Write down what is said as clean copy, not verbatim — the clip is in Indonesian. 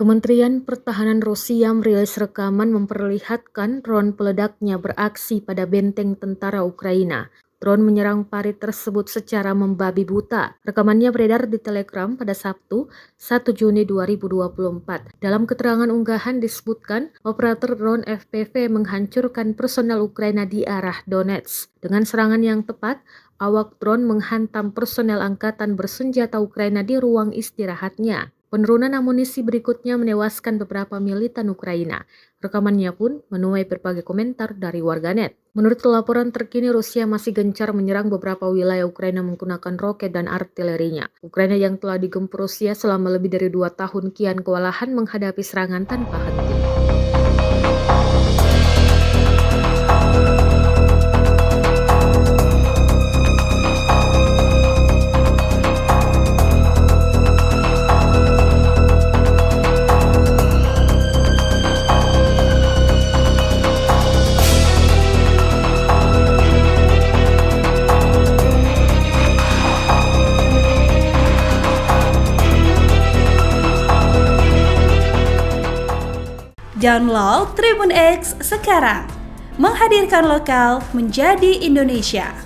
Kementerian Pertahanan Rusia merilis rekaman memperlihatkan drone peledaknya beraksi pada benteng tentara Ukraina. Drone menyerang parit tersebut secara membabi buta. Rekamannya beredar di Telegram pada Sabtu, 1 Juni 2024. Dalam keterangan unggahan disebutkan, operator drone FPV menghancurkan personel Ukraina di arah Donetsk. Dengan serangan yang tepat, awak drone menghantam personel angkatan bersenjata Ukraina di ruang istirahatnya. Penurunan amunisi berikutnya menewaskan beberapa militan Ukraina. Rekamannya pun menuai berbagai komentar dari warganet. Menurut laporan terkini, Rusia masih gencar menyerang beberapa wilayah Ukraina menggunakan roket dan artilerinya. Ukraina yang telah digempur Rusia selama lebih dari 2 tahun kian kewalahan menghadapi serangan tanpa henti. Download Tribun X sekarang, menghadirkan lokal menjadi Indonesia.